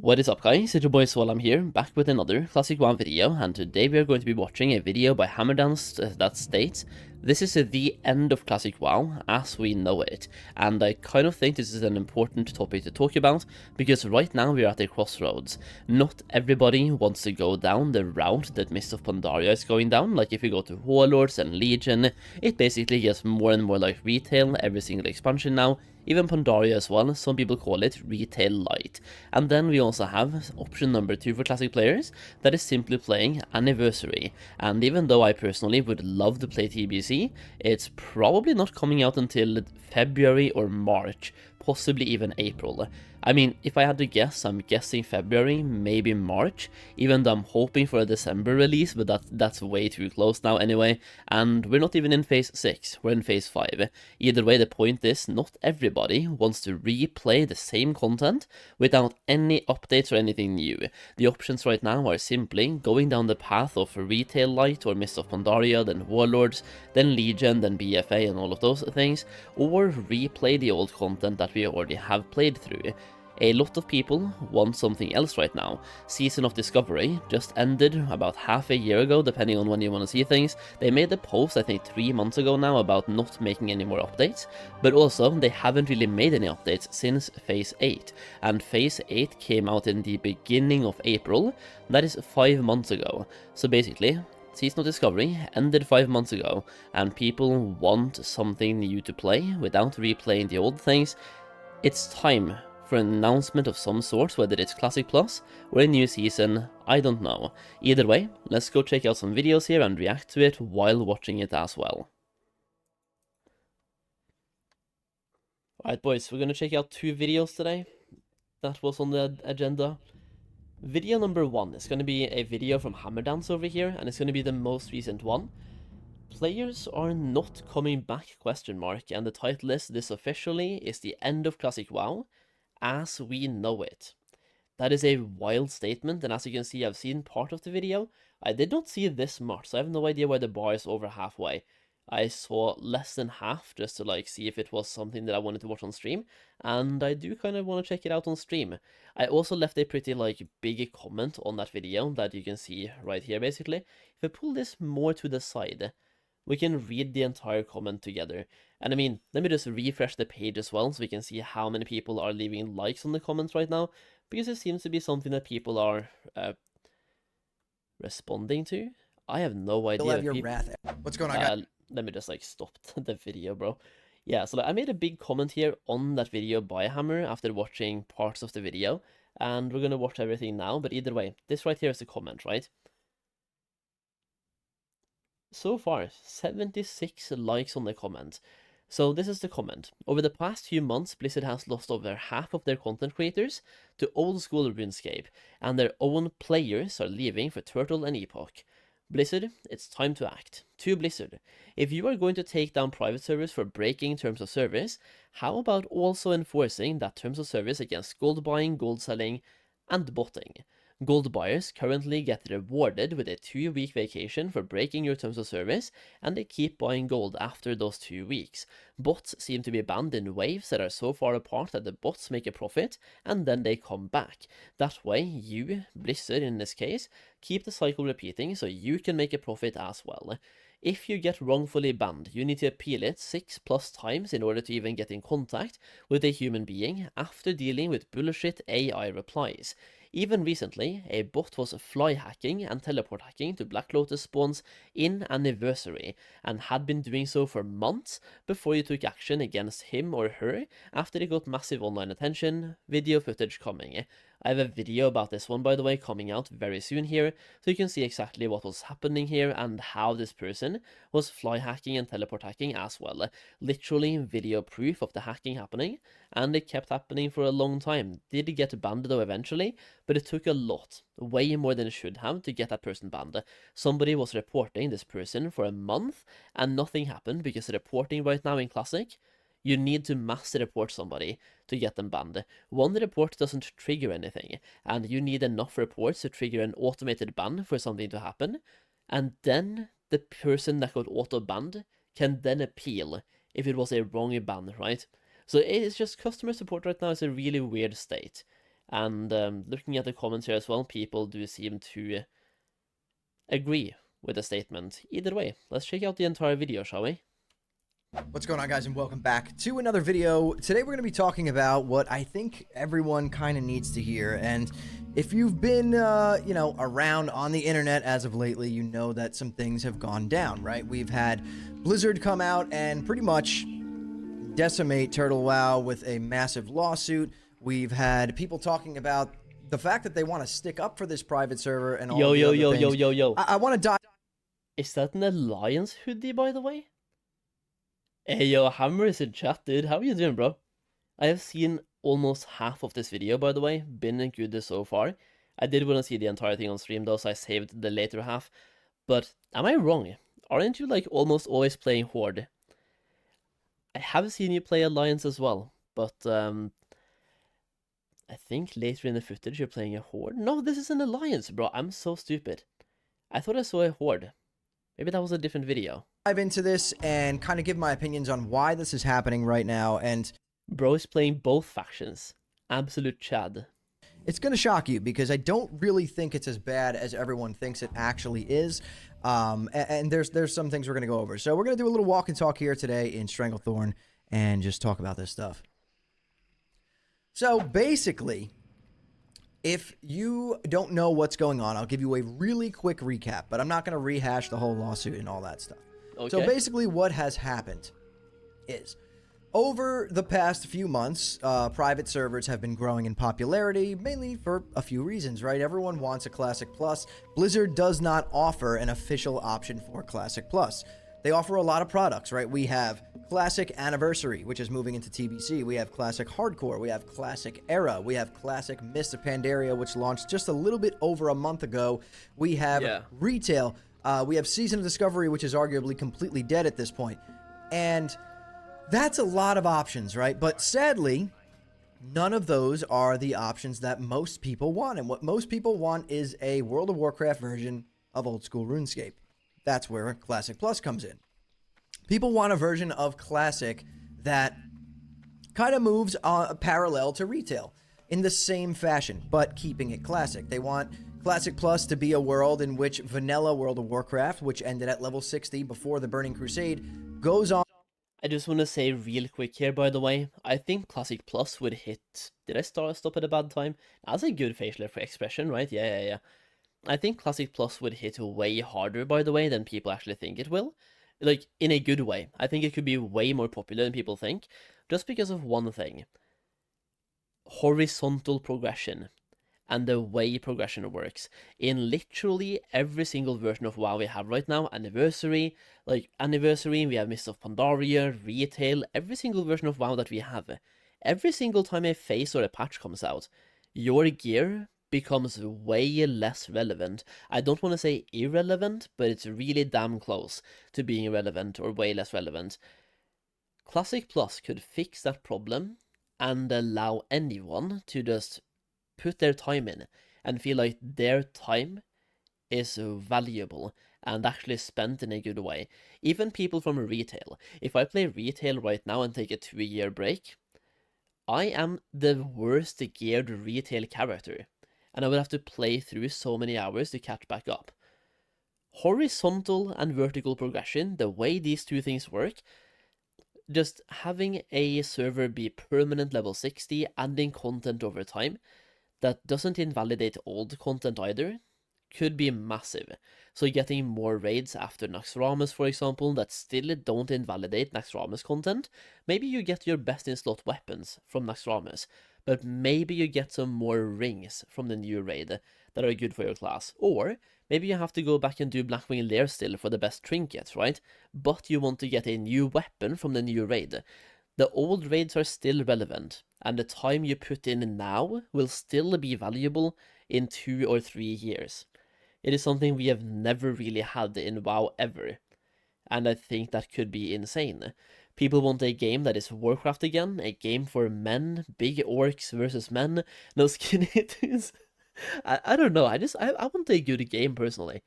What is up guys, it's your boy Solheim here, back with another Classic WoW video, and today we are going to be watching a video by Hammerdance that states, "This is the end of Classic WoW as we know it," and I kind of think this is an important topic to talk about, because right now we are at a crossroads. Not everybody wants to go down the route that Mist of Pandaria is going down. Like if you go to Warlords and Legion, it basically gets more and more like retail every single expansion now. Even Pandaria as well, some people call it retail light. And then we also have option number 2 for classic players, that is simply playing Anniversary. And even though I personally would love to play TBC, it's probably not coming out until February or March, possibly even April. I mean, if I had to guess, I'm guessing February, maybe March, even though I'm hoping for a December release, but that's way too close now anyway, and we're not even in Phase 6, we're in Phase 5. Either way, the point is, not everybody wants to replay the same content without any updates or anything new. The options right now are simply going down the path of Retail Light or Mist of Pandaria, then Warlords, then Legion, then BFA and all of those things, or replay the old content that we already have played through. A lot of people want something else right now. Season of Discovery just ended about half a year ago, depending on when you want to see things. They made a post, I think 3 months ago now, about not making any more updates, but also they haven't really made any updates since Phase 8, and Phase 8 came out in the beginning of April, that is 5 months ago. So basically, Season of Discovery ended 5 months ago, and people want something new to play without replaying the old things. It's time for an announcement of some sort, whether it's Classic Plus or a new season, I don't know. Either way, let's go check out some videos here and react to it while watching it as well. Alright boys, we're gonna check out 2 videos today. That was on the agenda. Video number 1 is gonna be a video from Hammerdance over here, and it's gonna be the most recent one. Players are not coming back, ? And the title is, "This officially is the end of Classic WoW as we know it." That is a wild statement, and as you can see, I've seen part of the video. I did not see this much, so I have no idea why the bar is over halfway. I saw less than half just to like see if it was something that I wanted to watch on stream, and I do kind of want to check it out on stream. I also left a pretty like big comment on that video that you can see right here basically. If I pull this more to the side, we can read the entire comment together. And I mean, let me just refresh the page as well so we can see how many people are leaving likes on the comments right now, because it seems to be something that people are responding to. I have no idea. You'll have your wrath. What's going on, let me just like stop the video, bro. Yeah, so like, I made a big comment here on that video by Hammer after watching parts of the video, and we're gonna watch everything now, but either way, this right here is the comment, right? So far, 76 likes on the comment. So this is the comment. Over the past few months, Blizzard has lost over half of their content creators to old school RuneScape, and their own players are leaving for Turtle and Epoch. Blizzard, it's time to act. To Blizzard, if you are going to take down private servers for breaking terms of service, how about also enforcing that terms of service against gold buying, gold selling, and botting? Gold buyers currently get rewarded with a 2-week vacation for breaking your terms of service, and they keep buying gold after those 2 weeks. Bots seem to be banned in waves that are so far apart that the bots make a profit, and then they come back. That way, you, Blizzard in this case, keep the cycle repeating so you can make a profit as well. If you get wrongfully banned, you need to appeal it 6+ times in order to even get in contact with a human being after dealing with bullshit AI replies. Even recently, a bot was fly hacking and teleport hacking to Black Lotus spawns in Anniversary, and had been doing so for months before you took action against him or her after it got massive online attention, video footage coming. I have a video about this one, by the way, coming out very soon here, so you can see exactly what was happening here and how this person was fly hacking and teleport hacking as well. Literally video proof of the hacking happening, and it kept happening for a long time. Did get banned though eventually, but it took a lot, way more than it should have, to get that person banned. Somebody was reporting this person for a month, and nothing happened, because reporting right now in Classic, you need to mass report somebody to get them banned. One report doesn't trigger anything, and you need enough reports to trigger an automated ban for something to happen, and then the person that got auto-banned can then appeal if it was a wrong ban, right? So it's just customer support right now is a really weird state. And looking at the comments here as well, people do seem to agree with the statement. Either way, let's check out the entire video, shall we? What's going on, guys, and welcome back to another video. Today we're going to be talking about what I think everyone kind of needs to hear. And if you've been, around on the internet as of lately, you know that some things have gone down, right? We've had Blizzard come out and pretty much decimate Turtle WoW with a massive lawsuit. We've had people talking about the fact that they want to stick up for this private server and all the other things. Yo. I want to dive. Is that an Alliance hoodie, by the way? Hey, yo, Hammer is in chat, dude. How are you doing, bro? I have seen almost half of this video, by the way. Been good so far. I did want to see the entire thing on stream, though, so I saved the later half. But am I wrong? Aren't you, like, almost always playing Horde? I have seen you play Alliance as well, but, I think later in the footage you're playing a Horde. No, this is an Alliance, bro. I'm so stupid. I thought I saw a Horde. Maybe that was a different video. Dive into this and kind of give my opinions on why this is happening right now. And bro is playing both factions. Absolute Chad. It's going to shock you because I don't really think it's as bad as everyone thinks it actually is. And there's some things we're going to go over. So we're going to do a little walk and talk here today in Stranglethorn and just talk about this stuff. So basically, if you don't know what's going on, I'll give you a really quick recap, but I'm not going to rehash the whole lawsuit and all that stuff. Okay. So basically what has happened is, over the past few months, private servers have been growing in popularity, mainly for a few reasons, right? Everyone wants a Classic Plus. Blizzard does not offer an official option for Classic Plus. They offer a lot of products, right? We have Classic Anniversary, which is moving into TBC. We have Classic Hardcore. We have Classic Era. We have Classic Mists of Pandaria, which launched just a little bit over a month ago. We have Retail. We have Season of Discovery, which is arguably completely dead at this point. And that's a lot of options, right? But sadly, none of those are the options that most people want. And what most people want is a World of Warcraft version of old school RuneScape. That's where Classic Plus comes in. People want a version of Classic that kind of moves parallel to Retail in the same fashion, but keeping it classic. They want Classic Plus to be a world in which vanilla World of Warcraft, which ended at level 60 before the Burning Crusade, goes on. I just want to say real quick here, by the way, I think Classic Plus would hit... Did I stop at a bad time? That's a good facial expression, right? Yeah. I think Classic Plus would hit way harder, by the way, than people actually think it will. Like, in a good way. I think it could be way more popular than people think, just because of one thing. Horizontal progression. And the way progression works. In literally every single version of WoW we have right now, Anniversary, we have Mists of Pandaria, Retail, every single version of WoW that we have. Every single time a phase or a patch comes out, your gear becomes way less relevant. I don't want to say irrelevant, but it's really damn close to being irrelevant or way less relevant. Classic Plus could fix that problem and allow anyone to just put their time in and feel like their time is valuable and actually spent in a good way. Even people from Retail. If I play Retail right now and take a 2-year break, I am the worst geared Retail character, and I would have to play through so many hours to catch back up. Horizontal and vertical progression, the way these two things work, just having a server be permanent level 60, adding content over time, that doesn't invalidate old content either, could be massive. So getting more raids after Naxxramas, for example, that still don't invalidate Naxxramas content. Maybe you get your best in slot weapons from Naxxramas, but maybe you get some more rings from the new raid that are good for your class. Or maybe you have to go back and do Blackwing Lair still for the best trinkets, right? But you want to get a new weapon from the new raid. The old raids are still relevant, and the time you put in now will still be valuable in 2 or 3 years. It is something we have never really had in WoW ever, and I think that could be insane. People want a game that is Warcraft again, a game for men, big orcs versus men, no skinny dudes. I don't know, I want a good game personally.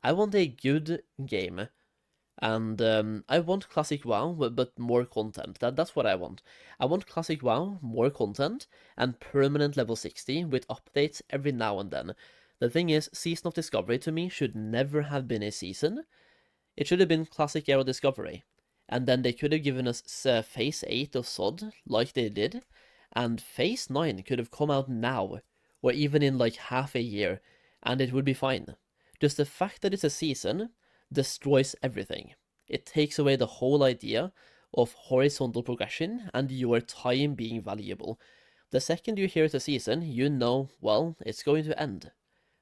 I want a good game And I want Classic WoW, but more content. That's what I want. I want Classic WoW, more content, and permanent level 60 with updates every now and then. The thing is, Season of Discovery to me should never have been a season. It should have been Classic Era Discovery. And then they could have given us Phase 8 of SOD, like they did, and Phase 9 could have come out now, or even in like half a year, and it would be fine. Just the fact that it's a season destroys everything. It takes away the whole idea of horizontal progression and your time being valuable. The second you hear it's a season, you know, well, it's going to end.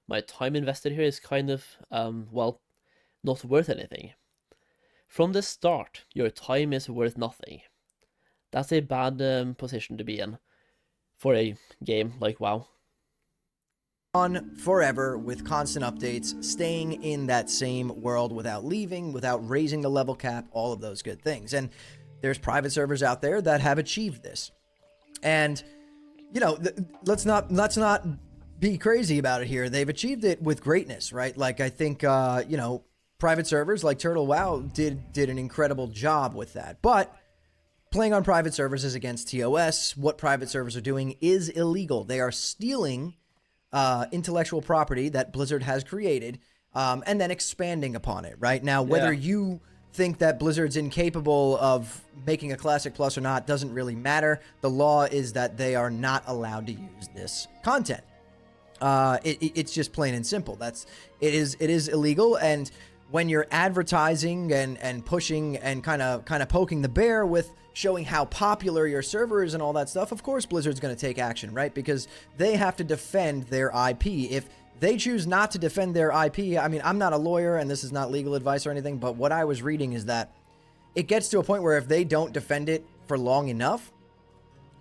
My time invested here is kind of, well, not worth anything. From the start, your time is worth nothing. That's a bad position to be in for a game like WoW. On forever with constant updates, staying in that same world without leaving, without raising the level cap, all of those good things. And there's private servers out there that have achieved this. And, you know, let's not be crazy about it here. They've achieved it with greatness, right? Like, I think, you know, private servers like Turtle WoW did an incredible job with that. But playing on private servers is against TOS. What private servers are doing is illegal. They are stealing intellectual property that Blizzard has created, and then expanding upon it, right? Now, whether you think that Blizzard's incapable of making a Classic Plus or not doesn't really matter. The law is that they are not allowed to use this content. It's just plain and simple. It is illegal, and when you're advertising and pushing and kind of poking the bear with showing how popular your server is and all that stuff, of course Blizzard's going to take action, right? Because they have to defend their IP. If they choose not to defend their IP, I mean, I'm not a lawyer and this is not legal advice or anything, but what I was reading is that it gets to a point where if they don't defend it for long enough,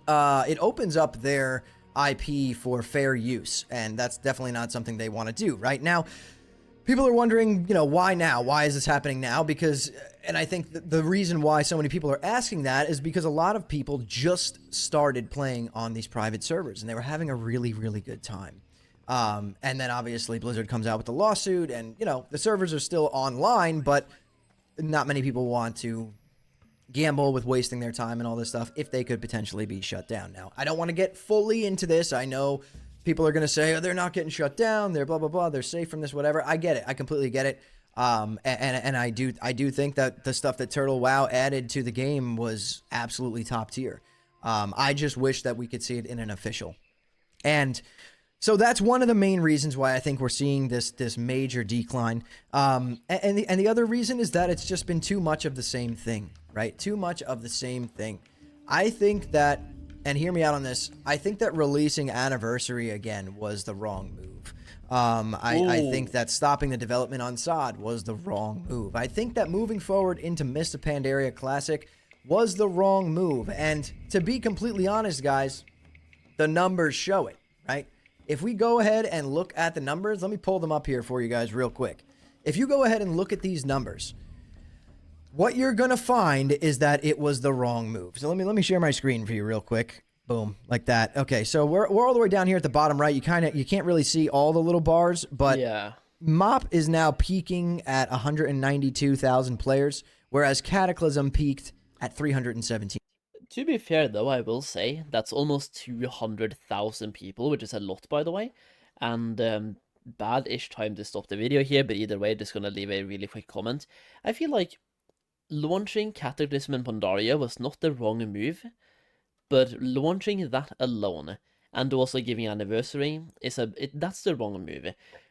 it opens up their IP for fair use, and that's definitely not something they want to do right now. People are wondering, you know, why now? Why is this happening now? Because, and I think the reason why so many people are asking that is because a lot of people just started playing on these private servers and they were having a really, really good time. And then obviously Blizzard comes out with the lawsuit and, you know, the servers are still online, but not many people want to gamble with wasting their time and all this stuff if they could potentially be shut down. Now, I don't want to get fully into this. I know people are going to say, oh, they're not getting shut down. They're blah, blah, blah. They're safe from this, whatever. I get it. I completely get it. And I do think that the stuff that Turtle WoW added to the game was absolutely top tier. I just wish that we could see it in an official. And so that's one of the main reasons why I think we're seeing this major decline. And the other reason is that it's just been too much of the same thing, right? Too much of the same thing. I think that, and hear me out on this, I think that releasing Anniversary again was the wrong move. I think that stopping the development on SOD was the wrong move. I think that moving forward into Mist of Pandaria Classic was the wrong move. And to be completely honest, guys, the numbers show it, right? If we go ahead and look at the numbers, let me pull them up here for you guys real quick. If you go ahead and look at these numbers, what you're going to find is that it was the wrong move. So let me share my screen for you real quick. Boom, like that. Okay, so we're all the way down here at the bottom right. You can't really see all the little bars, but yeah. MOP is now peaking at 192,000 players, whereas Cataclysm peaked at 317. To be fair, though, I will say that's almost 200,000 people, which is a lot, by the way. And bad-ish time to stop the video here, but either way, just gonna leave a really quick comment. I feel like launching Cataclysm and Pandaria was not the wrong move, but launching that alone and also giving Anniversary is that's the wrong move.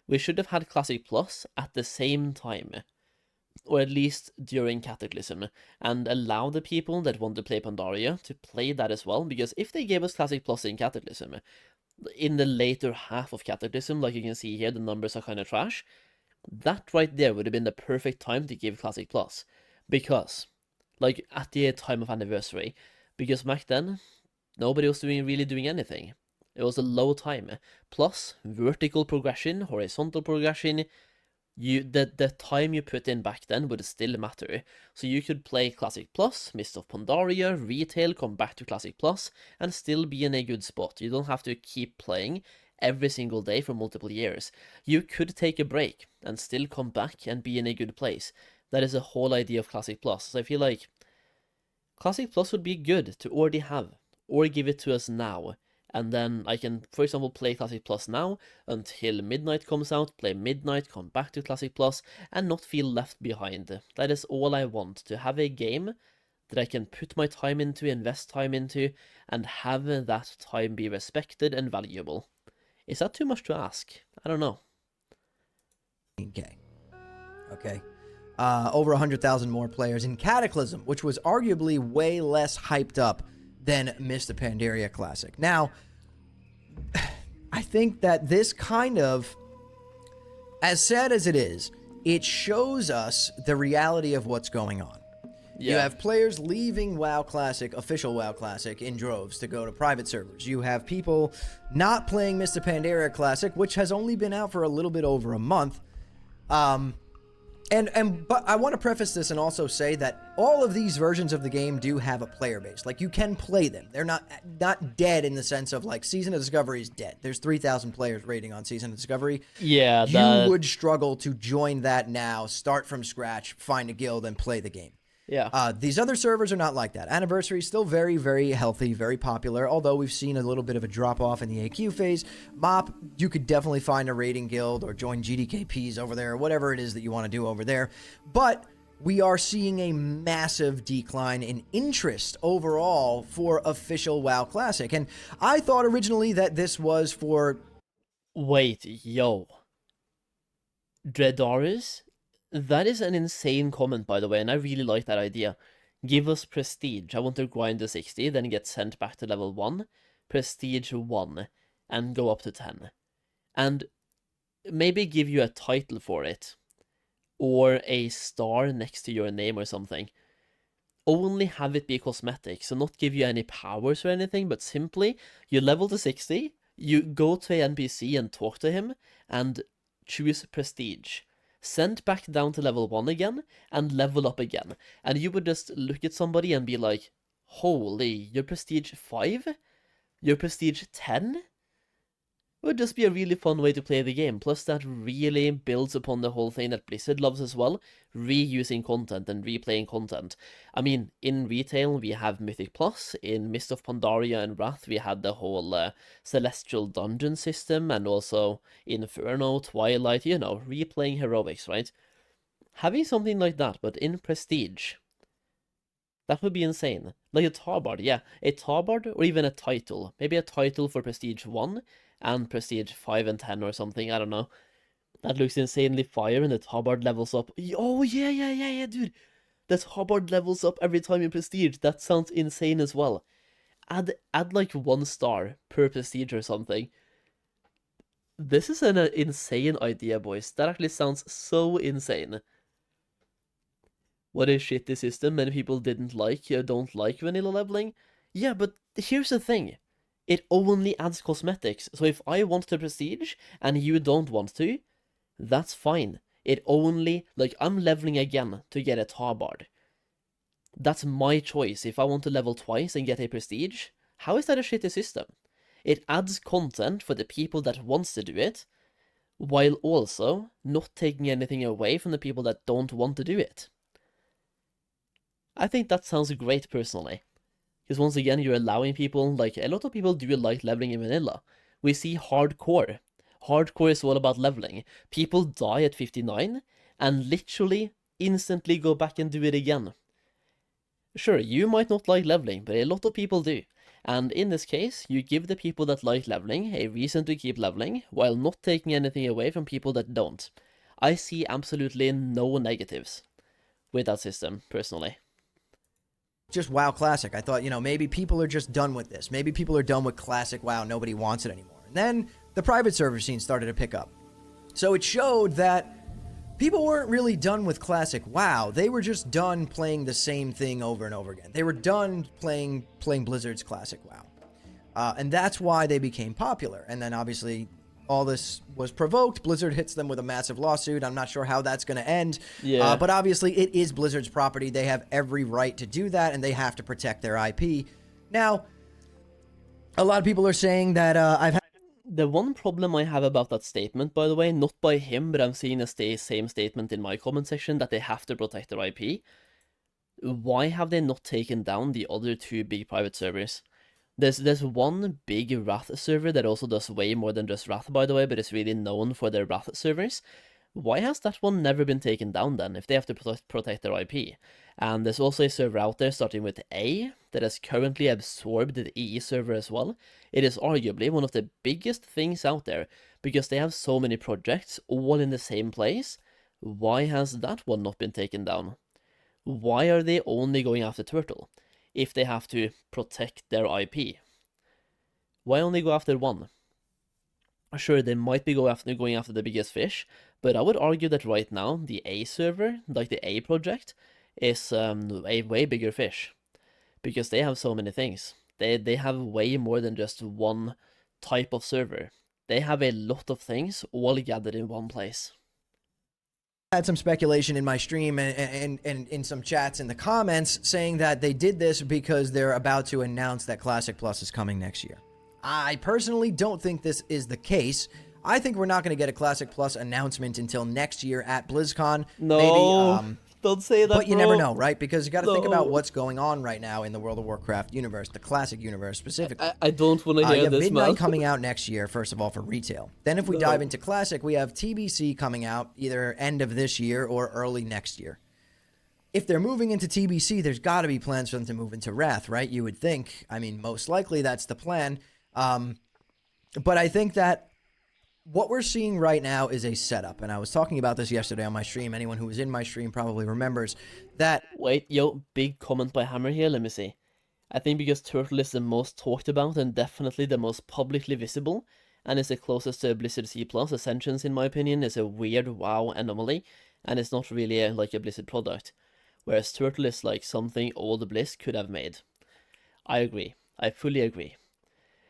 We should have had Classic Plus at the same time, or at least during Cataclysm, and allow the people that want to play Pandaria to play that as well, because if they gave us Classic Plus in Cataclysm, in the later half of Cataclysm, like you can see here, the numbers are kind of trash, that right there would have been the perfect time to give Classic Plus, because, like, at the time of Anniversary, because back then, nobody was really doing anything. It was a low time. Plus, vertical progression, horizontal progression, the time you put in back then would still matter. So you could play Classic Plus, Mist of Pandaria, Retail, come back to Classic Plus, and still be in a good spot. You don't have to keep playing every single day for multiple years. You could take a break and still come back and be in a good place. That is the whole idea of Classic Plus. So I feel like Classic Plus would be good to already have, or give it to us now. And then I can, for example, play Classic Plus now until Midnight comes out, play Midnight, come back to Classic Plus, and not feel left behind. That is all I want, to have a game that I can put my time into, invest time into, and have that time be respected and valuable. Is that too much to ask? I don't know. Okay. Over 100,000 more players in Cataclysm, which was arguably way less hyped up than Mr. Pandaria Classic. Now, I think that this kind of, as sad as it is, it shows us the reality of what's going on. Yeah. You have players leaving WoW Classic, official WoW Classic, in droves to go to private servers. You have people not playing Mr. Pandaria Classic, which has only been out for a little bit over a month. But I want to preface this and also say that all of these versions of the game do have a player base. Like, you can play them. They're not dead in the sense of, like, Season of Discovery is dead. There's 3,000 players rating on Season of Discovery. Yeah, You would struggle to join that now, start from scratch, find a guild, and play the game. Yeah. These other servers are not like that. Anniversary is still very, very healthy, very popular, although we've seen a little bit of a drop-off in the AQ phase. MOP, you could definitely find a raiding guild or join GDKPs over there, whatever it is that you want to do over there. But we are seeing a massive decline in interest overall for official WoW Classic. And I thought originally that this was for... Wait, yo. Dredaris? That is an insane comment, by the way, and I really like that idea. Give us prestige. I want to grind to 60, then get sent back to level 1, prestige 1, and go up to 10. And maybe give you a title for it, or a star next to your name or something. Only have it be cosmetic, so not give you any powers or anything, but simply, you level to 60, you go to a NPC and talk to him, and choose prestige. Sent back down to level 1 again, and level up again. And you would just look at somebody and be like, holy, you're prestige 5? You're prestige 10? It would just be a really fun way to play the game. Plus that really builds upon the whole thing that Blizzard loves as well, reusing content and replaying content. I mean, in retail we have Mythic Plus, in Mist of Pandaria and Wrath we had the whole Celestial Dungeon system, and also Inferno, Twilight, you know, replaying heroics, right? Having something like that, but in Prestige, that would be insane. Like a Tarbard, yeah, a Tarbard or even a title. Maybe a title for Prestige 1, and Prestige 5 and 10 or something, I don't know. That looks insanely fire, and the Tarbard levels up. Oh, yeah, dude. The Tarbard levels up every time you Prestige. That sounds insane as well. Add like 1 star per Prestige or something. This is an insane idea, boys. That actually sounds so insane. What a shitty system many people don't like vanilla leveling. Yeah, but here's the thing. It only adds cosmetics, so if I want to prestige and you don't want to, that's fine. It only, like, I'm leveling again to get a Tarbard. That's my choice. If I want to level twice and get a prestige, how is that a shitty system? It adds content for the people that wants to do it, while also not taking anything away from the people that don't want to do it. I think that sounds great personally. Because once again, you're allowing people, like, a lot of people do like leveling in vanilla. We see hardcore. Hardcore is all about leveling. People die at 59, and literally, instantly go back and do it again. Sure, you might not like leveling, but a lot of people do. And in this case, you give the people that like leveling a reason to keep leveling, while not taking anything away from people that don't. I see absolutely no negatives with that system, personally. Just WoW Classic. I thought, you know, maybe people are just done with this. Maybe people are done with Classic WoW. Nobody wants it anymore. And then the private server scene started to pick up. So it showed that people weren't really done with Classic WoW. They were just done playing the same thing over and over again. They were done playing Blizzard's Classic WoW. And that's why they became popular. And then obviously all this was provoked. Blizzard hits them with a massive lawsuit. I'm not sure how that's going to end. Yeah. But obviously it is Blizzard's property. They have every right to do that, and they have to protect their IP. Now, a lot of people are saying that The one problem I have about that statement, by the way, not by him, but I'm seeing the same statement in my comment section, that they have to protect their IP. Why have they not taken down the other two big private servers? There's one big Wrath server that also does way more than just Wrath, by the way, but is really known for their Wrath servers. Why has that one never been taken down then, if they have to protect their IP? And there's also a server out there starting with A that has currently absorbed the EE server as well. It is arguably one of the biggest things out there, because they have so many projects all in the same place. Why has that one not been taken down? Why are they only going after Turtle, if they have to protect their IP? Why only go after one? Sure, they might be going after the biggest fish, but I would argue that right now, the A server, like the A project, is a way bigger fish. Because they have so many things. They have way more than just one type of server. They have a lot of things all gathered in one place. I had some speculation in my stream and in some chats in the comments saying that they did this because they're about to announce that Classic Plus is coming next year. I personally don't think this is the case. I think we're not going to get a Classic Plus announcement until next year at BlizzCon. No, maybe, don't say that, but you bro. never know, right? Because you got to think about what's going on right now in the World of Warcraft universe, the Classic universe specifically. I don't want to hear you have this, Midnight man. coming out next year, first of all, for retail. Then if we dive into Classic, we have TBC coming out either end of this year or early next year. If they're moving into TBC, there's got to be plans for them to move into Wrath, right? You would think. I mean, most likely that's the plan. But I think that what we're seeing right now is a setup. And I was talking about this yesterday on my stream. Anyone who was in my stream probably remembers that. Wait, yo, big comment by Hammer here. Let me see. I think because Turtle is the most talked about and definitely the most publicly visible, and is the closest to Blizzard C+, Ascensions, in my opinion, is a weird WoW anomaly, and it's not really like a Blizzard product. Whereas Turtle is like something old Blizz could have made. I agree. I fully agree.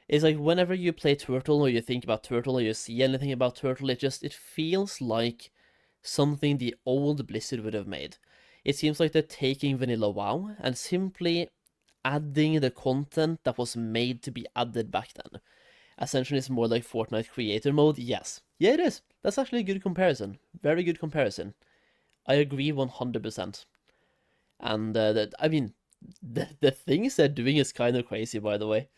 It's like whenever you play Turtle, or you think about Turtle, or you see anything about Turtle, it feels like something the old Blizzard would have made. It seems like they're taking vanilla WoW and simply adding the content that was made to be added back then. Essentially, it's more like Fortnite creator mode, yes. Yeah, it is. That's actually a good comparison. Very good comparison. I agree 100%. And, I mean, the things they're doing is kind of crazy, by the way.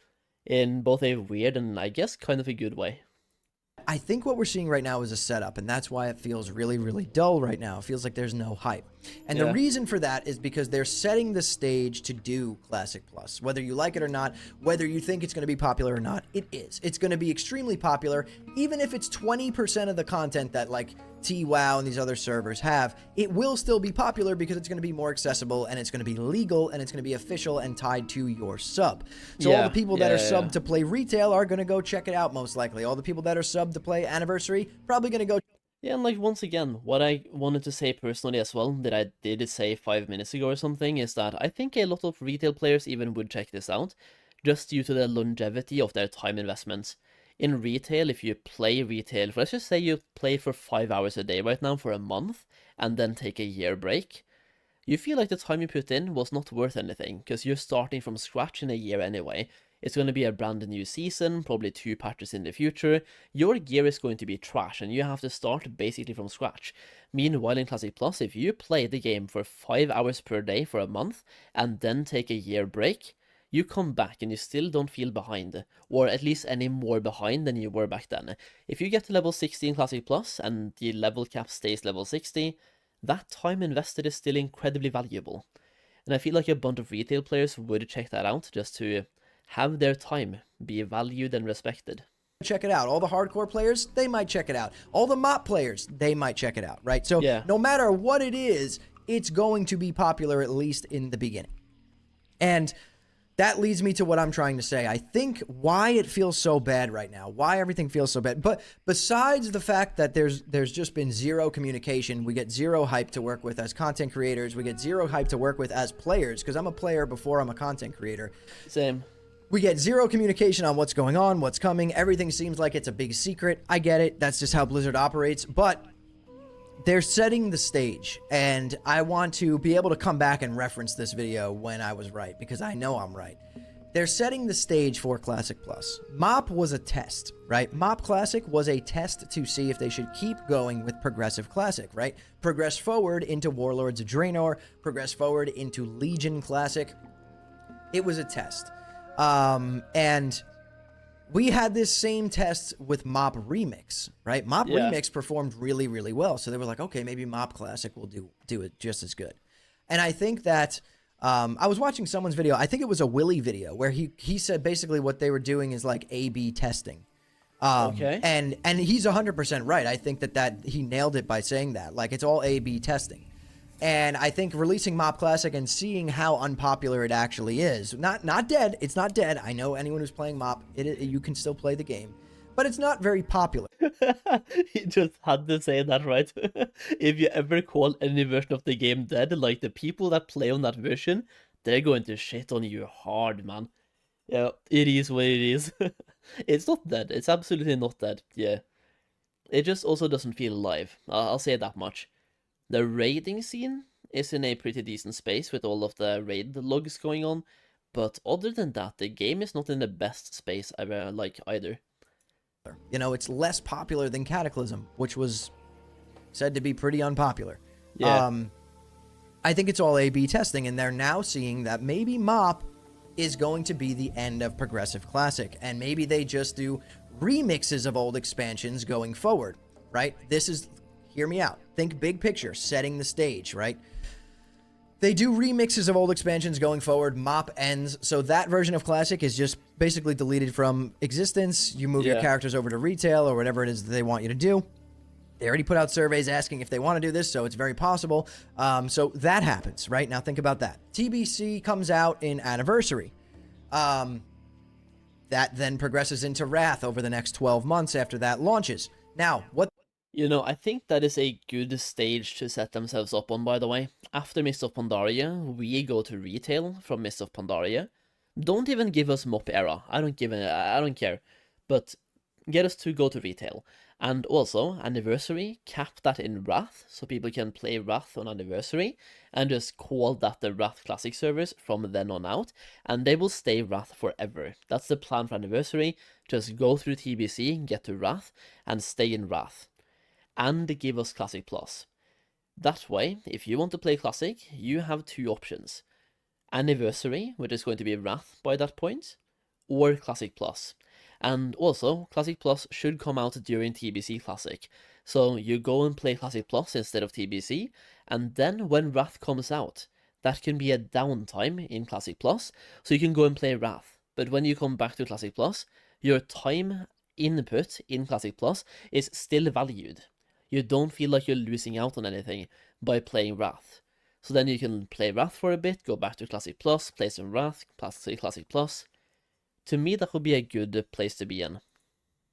In both a weird and, I guess, kind of a good way. I think what we're seeing right now is a setup, and that's why it feels really, really dull right now. It feels like there's no hype. And the reason for that is because they're setting the stage to do Classic Plus. Whether you like it or not, whether you think it's going to be popular or not, it is. It's going to be extremely popular, even if it's 20% of the content that, like, TWoW and these other servers have. It will still be popular because it's going to be more accessible, and it's going to be legal, and it's going to be official and tied to your sub. So all the people that are subbed to play retail are going to go check it out, most likely. All the people that are subbed to play Anniversary, probably going to go. Yeah, and like, once again, what I wanted to say personally as well, that I did say 5 minutes ago or something, is that I think a lot of retail players even would check this out, just due to the longevity of their time investments. In retail, if you play retail, let's just say you play for 5 hours a day right now for a month, and then take a year break, you feel like the time you put in was not worth anything, because you're starting from scratch in a year anyway. It's going to be a brand new season, probably 2 patches in the future. Your gear is going to be trash, and you have to start basically from scratch. Meanwhile, in Classic Plus, if you play the game for 5 hours per day for a month, and then take a year break, you come back and you still don't feel behind, or at least any more behind than you were back then. If you get to level 60 in Classic Plus, and the level cap stays level 60, that time invested is still incredibly valuable. And I feel like a bunch of retail players would check that out, just to have their time be valued and respected. Check it out. All the hardcore players, they might check it out. All the MOP players, they might check it out, right? So no matter what it is, it's going to be popular, at least in the beginning. And that leads me to what I'm trying to say. I think why it feels so bad right now, why everything feels so bad. But besides the fact that there's just been zero communication, we get zero hype to work with as content creators, we get zero hype to work with as players, because I'm a player before I'm a content creator. Same. We get zero communication on what's going on, what's coming. Everything seems like it's a big secret. I get it. That's just how Blizzard operates. But they're setting the stage, and I want to be able to come back and reference this video when I was right, because I know I'm right. they're setting the stage for Classic Plus. MOP was a test, right? MOP Classic was a test to see if they should keep going with Progressive Classic, right? Progress forward into Warlords of Draenor, progress forward into Legion Classic. It was a test. And we had this same test with MOP Remix, right? MOP Remix performed really, really well. So they were like, okay, maybe MOP Classic will do it just as good. And I think that I was watching someone's video. I think it was a Willy video where he said basically what they were doing is like A/B testing. Okay. And he's 100% right. I think that he nailed it by saying that. Like, it's all A/B testing. And I think releasing MOP Classic and seeing how unpopular it actually is, not dead. It's not dead. I know anyone who's playing MOP, you can still play the game, but it's not very popular. He just had to say that, right? If you ever call any version of the game dead, like the people that play on that version, they're going to shit on you hard, man. Yeah, it is what it is. It's not dead. It's absolutely not dead. Yeah. It just also doesn't feel alive. I'll say that much. The raiding scene is in a pretty decent space with all of the raid logs going on, but other than that, the game is not in the best space ever, like, either. You know, it's less popular than Cataclysm, which was said to be pretty unpopular. Yeah. I think it's all A/B testing, and they're now seeing that maybe MOP is going to be the end of Progressive Classic, and maybe they just do remixes of old expansions going forward, right? This is, hear me out. Think big picture, setting the stage, right? They do remixes of old expansions going forward. MOP ends, so that version of Classic is just basically deleted from existence. You move your characters over to retail or whatever it is that they want you to do. They already put out surveys asking if they want to do this, so it's very possible. So that happens, right? Now think about that. TBC comes out in Anniversary. That then progresses into Wrath over the next 12 months after that launches. Now, what... You know, I think that is a good stage to set themselves up on, by the way. After Mist of Pandaria, we go to retail from Mist of Pandaria. Don't even give us MOP era. I don't care. But get us to go to retail. And also, Anniversary, cap that in Wrath, so people can play Wrath on Anniversary, and just call that the Wrath Classic servers from then on out, and they will stay Wrath forever. That's the plan for Anniversary. Just go through TBC, get to Wrath, and stay in Wrath. And give us Classic Plus. That way, if you want to play Classic, you have two options. Anniversary, which is going to be Wrath by that point, or Classic Plus. And also, Classic Plus should come out during TBC Classic. So you go and play Classic Plus instead of TBC, and then when Wrath comes out, that can be a downtime in Classic Plus, so you can go and play Wrath. But when you come back to Classic Plus, your time input in Classic Plus is still valued. You don't feel like you're losing out on anything by playing Wrath. So then you can play Wrath for a bit, go back to Classic Plus, play some Wrath, play Classic Plus. To me, that would be a good place to be in.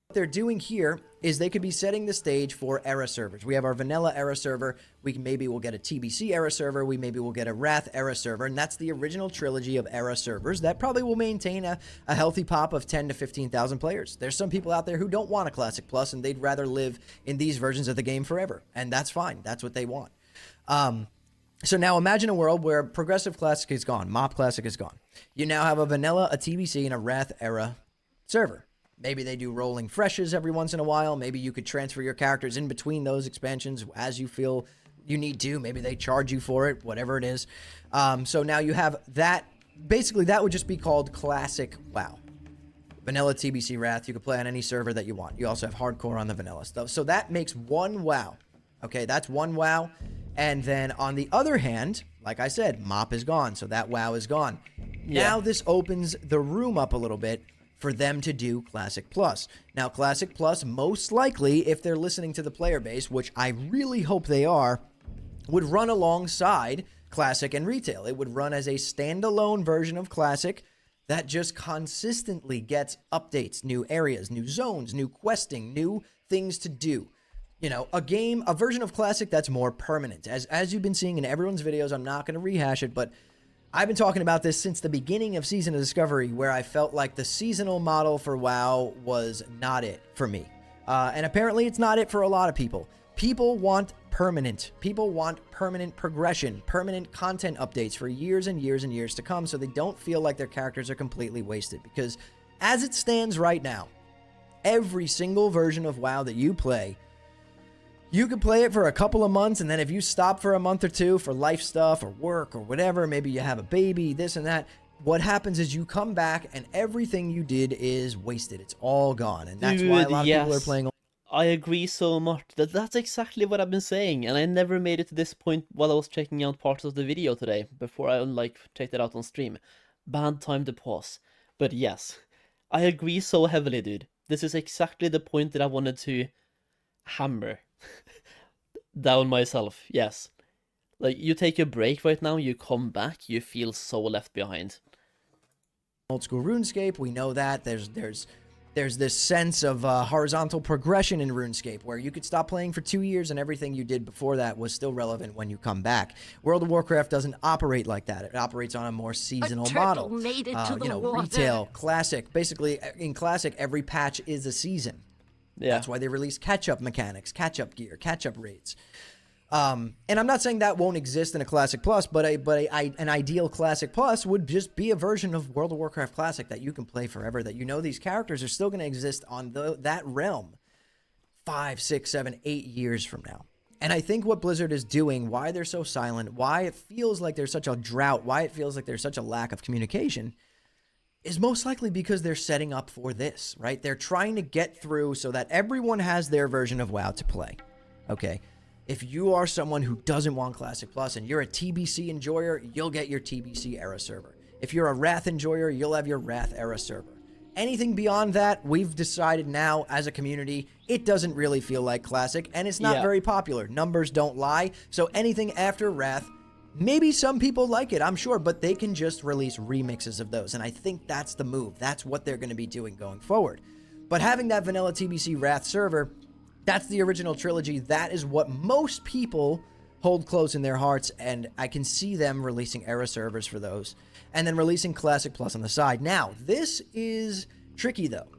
What they're doing here is they could be setting the stage for era servers. We have our vanilla era server. Maybe we'll get a TBC era server. Maybe we'll get a Wrath era server. And that's the original trilogy of era servers that probably will maintain a healthy pop of 10 to 15,000 players. There's some people out there who don't want a Classic Plus and they'd rather live in these versions of the game forever. And that's fine. That's what they want. So now imagine a world where Progressive Classic is gone. MOP Classic is gone. You now have a vanilla, a TBC, and a Wrath era server. Maybe they do rolling freshes every once in a while. Maybe you could transfer your characters in between those expansions as you feel you need to. Maybe they charge you for it, whatever it is. So now you have that. Basically, that would just be called Classic WoW. Vanilla TBC Wrath. You can play on any server that you want. You also have hardcore on the vanilla stuff. So that makes one WoW. Okay, that's one WoW. And then on the other hand, like I said, MOP is gone. So that WoW is gone. Yeah. Now this opens the room up a little bit for them to do Classic Plus. Now, Classic Plus, most likely, if they're listening to the player base, which I really hope they are, would run alongside Classic and Retail. It would run as a standalone version of Classic that just consistently gets updates, new areas, new zones, new questing, new things to do. You know, a version of Classic that's more permanent. As you've been seeing in everyone's videos, I'm not going to rehash it, but I've been talking about this since the beginning of Season of Discovery, where I felt like the seasonal model for WoW was not it for me. And apparently it's not it for a lot of people. People want permanent. People want permanent progression, permanent content updates for years and years and years to come, so they don't feel like their characters are completely wasted. Because as it stands right now, every single version of WoW that you play, you could play it for a couple of months, and then if you stop for a month or two for life stuff or work or whatever, maybe you have a baby, this and that, what happens is you come back and everything you did is wasted. It's all gone. And that's why a lot of people are playing. I agree so much. That's exactly what I've been saying, and I never made it to this point while I was checking out parts of the video today, before I checked it out on stream. Bad time to pause. But yes, I agree so heavily, dude. This is exactly the point that I wanted to hammer down myself. Yes. Like, you take a break right now, you come back, you feel so left behind. Old school RuneScape, we know that there's this sense of horizontal progression in RuneScape, where you could stop playing for 2 years and everything you did before that was still relevant when you come back. World of Warcraft doesn't operate like that. It operates on a more seasonal model. Made it to the water. Retail, Classic. Basically, in Classic, every patch is a season. Yeah. That's why they release catch-up mechanics, catch-up gear, catch-up raids. And I'm not saying that won't exist in a Classic Plus, but an ideal Classic Plus would just be a version of World of Warcraft Classic that you can play forever, that you know these characters are still going to exist on that realm 5, 6, 7, 8 years from now. And I think what Blizzard is doing, why they're so silent, why it feels like there's such a drought, why it feels like there's such a lack of communication, is most likely because they're setting up for this, right? They're trying to get through so that everyone has their version of WoW to play, okay? If you are someone who doesn't want Classic Plus and you're a TBC enjoyer, you'll get your TBC era server. If you're a Wrath enjoyer, you'll have your Wrath era server. Anything beyond that, we've decided now as a community, it doesn't really feel like Classic, and it's not very popular. Numbers don't lie, so anything after Wrath, maybe some people like it, I'm sure, but they can just release remixes of those, and I think that's the move. That's what they're going to be doing going forward. But having that vanilla TBC Wrath server, that's the original trilogy. That is what most people hold close in their hearts, and I can see them releasing era servers for those, and then releasing Classic Plus on the side. Now, this is tricky, though,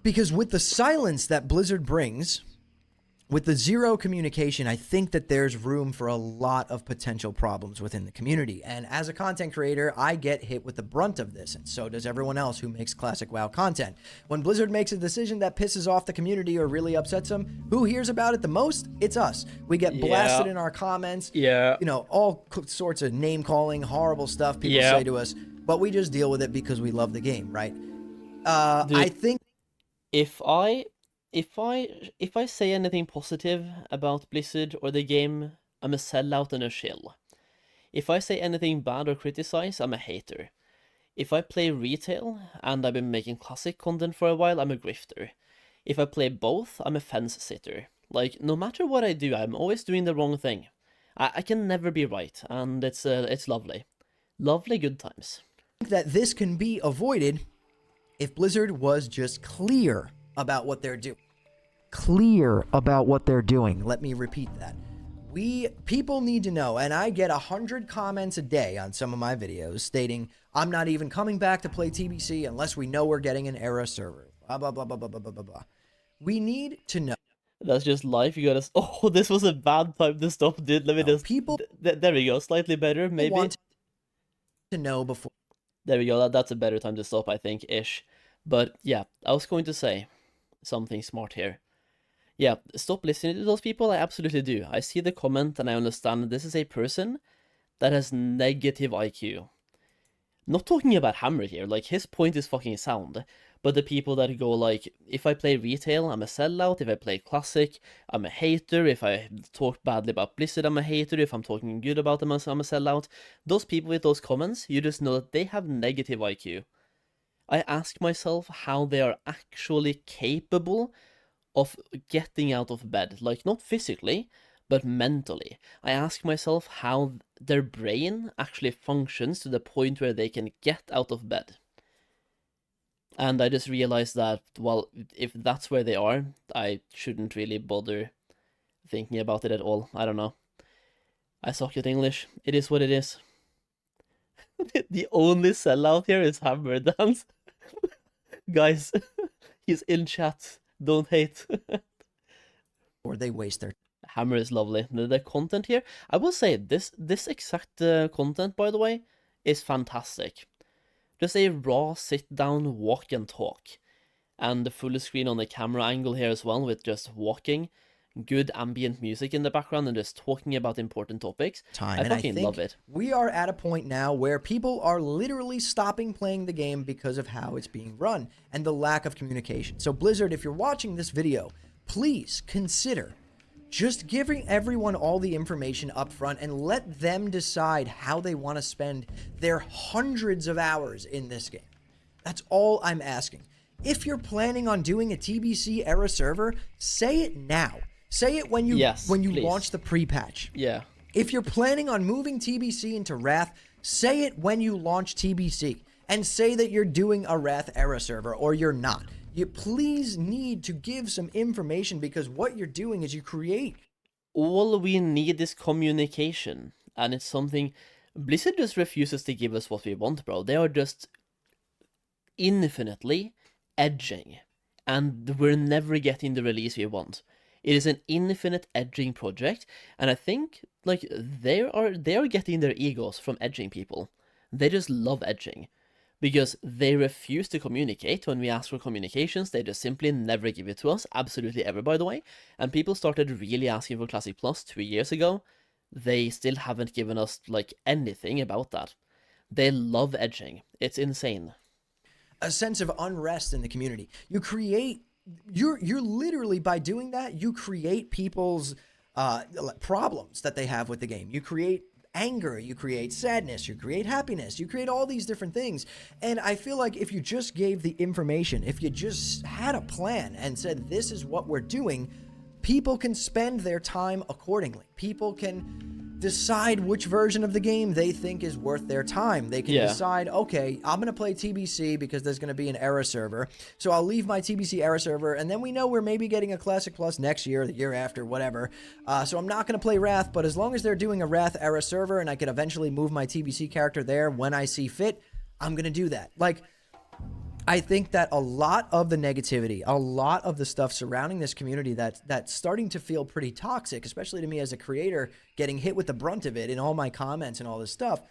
because with the silence that Blizzard brings, with the zero communication, I think that there's room for a lot of potential problems within the community. And as a content creator, I get hit with the brunt of this, and so does everyone else who makes Classic WoW content. When Blizzard makes a decision that pisses off the community or really upsets them, who hears about it the most? It's us. We get blasted in our comments. You know, all sorts of name-calling, horrible stuff people say to us, but we just deal with it because we love the game, right? Dude, I think if I say anything positive about Blizzard or the game, I'm a sellout and a shill. If I say anything bad or criticize, I'm a hater. If I play retail, and I've been making classic content for a while, I'm a grifter. If I play both, I'm a fence sitter. Like, no matter what I do, I'm always doing the wrong thing. I can never be right, and it's lovely. Lovely good times. That this can be avoided if Blizzard was just clear about what they're doing. Clear about what they're doing. Let me repeat that. People need to know, and I get 100 comments a day on some of my videos stating, I'm not even coming back to play TBC unless we know we're getting an era server. Blah, blah, blah, blah, blah, blah, blah, blah. We need to know. That's just life. You gotta... Oh, this was a bad time to stop, dude. Let me just... People... There we go. Slightly better, maybe. Want to know before... There we go. That's a better time to stop, I think, ish. But, yeah, I was going to say something smart here. Yeah, stop listening to those people. I absolutely do. I see the comment and I understand that this is a person that has negative IQ. Not talking about Hammer here, like, his point is fucking sound. But the people that go like, if I play retail, I'm a sellout. If I play classic, I'm a hater. If I talk badly about Blizzard, I'm a hater. If I'm talking good about them, I'm a sellout. Those people with those comments, you just know that they have negative IQ. I ask myself how they are actually capable of getting out of bed. Like, not physically, but mentally. I ask myself how their brain actually functions to the point where they can get out of bed. And I just realized that, well, if that's where they are, I shouldn't really bother thinking about it at all. I don't know. I suck at English. It is what it is. The only sellout here is Hammer Dance. Guys, he's in chat. Don't hate. or they waste their Hammer is lovely. The content here, I will say this exact content, by the way, is fantastic. Just a raw sit down, walk and talk, and the full screen on the camera angle here as well, with just walking, good ambient music in the background, and just talking about important topics. time. I And I fucking think love it. we are at a point now where people are literally stopping playing the game because of how it's being run and the lack of communication. So Blizzard, if you're watching this video, please consider just giving everyone all the information up front and let them decide how they want to spend their hundreds of hours in this game. That's all I'm asking. If you're planning on doing a TBC era server, say it now. Say it when you please. launch the pre-patch. Yeah. If you're planning on moving TBC into Wrath, say it when you launch TBC. And say that you're doing a Wrath era server or you're not. You please need to give some information, because what you're doing is you create. All we need is communication, and it's something Blizzard just refuses to give us what we want, bro. They are just infinitely edging, and we're never getting the release we want. It is an infinite edging project, and I think like they are getting their egos from edging people. They just love edging, because they refuse to communicate. When we ask for communications, they just simply never give it to us, absolutely ever, by the way. And people started really asking for Classic Plus 2 years ago. They still haven't given us like anything about that. They love edging. It's insane. A sense of unrest in the community. You create, you're literally, by doing that, you create people's problems that they have with the game. You create anger, you create sadness, you create happiness, you create all these different things. And I feel like if you just gave the information, if you just had a plan and said, this is what we're doing, people can spend their time accordingly. People can decide which version of the game they think is worth their time. They can decide, okay, I'm going to play TBC because there's going to be an era server. So I'll leave my TBC era server, and then we know we're maybe getting a Classic Plus next year, the year after, whatever. So I'm not going to play Wrath, but as long as they're doing a Wrath era server and I can eventually move my TBC character there when I see fit, I'm going to do that. Like, I think that a lot of the negativity, a lot of the stuff surrounding this community that's starting to feel pretty toxic, especially to me as a creator, getting hit with the brunt of it in all my comments and all this stuff,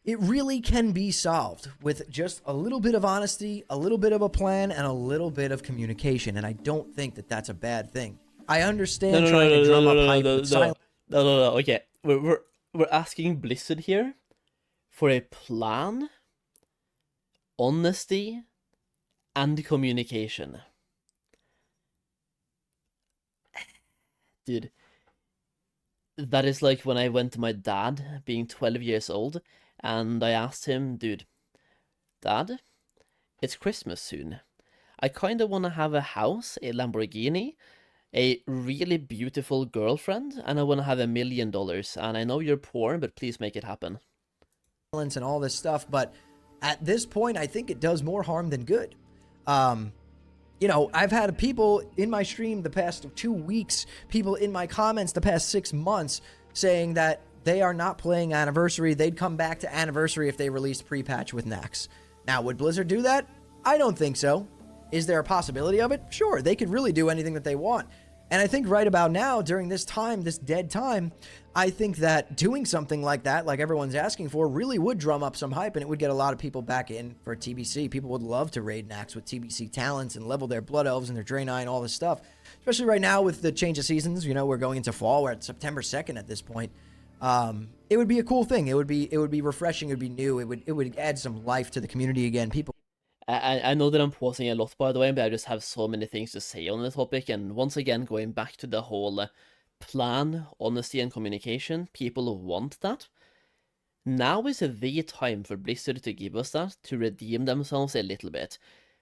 it really can be solved with just a little bit of honesty, a little bit of a plan, and a little bit of communication. And I don't think that that's a bad thing. I understand trying to drum up hype with silence. No. Okay, we're asking Blizzard here for a plan, honesty, and communication. Dude, that is like when I went to my dad, being 12 years old, and I asked him, dude, Dad, it's Christmas soon. I kind of want to have a house, a Lamborghini, a really beautiful girlfriend, and I want to have $1 million. And I know you're poor, but please make it happen. And all this stuff, but at this point, I think it does more harm than good. You know, I've had people in my stream the past 2 weeks, people in my comments the past 6 months saying that they are not playing Anniversary. They'd come back to Anniversary if they released pre-patch with Nax. Now, would Blizzard do that? I don't think so. Is there a possibility of it? Sure, they could really do anything that they want. And I think right about now, during this time, this dead time, I think that doing something like that, like everyone's asking for, really would drum up some hype, and it would get a lot of people back in for TBC. People would love to raid Nax with TBC talents and level their Blood Elves and their Draenei and all this stuff. Especially right now with the change of seasons. You know, we're going into fall. We're at September 2nd at this point. It would be a cool thing. It would be refreshing. It would be new. It would add some life to the community again. People. I know that I'm pausing a lot, by the way, but I just have so many things to say on the topic, and once again, going back to the whole plan, honesty, and communication, people want that. Now is the time for Blizzard to give us that, to redeem themselves a little bit.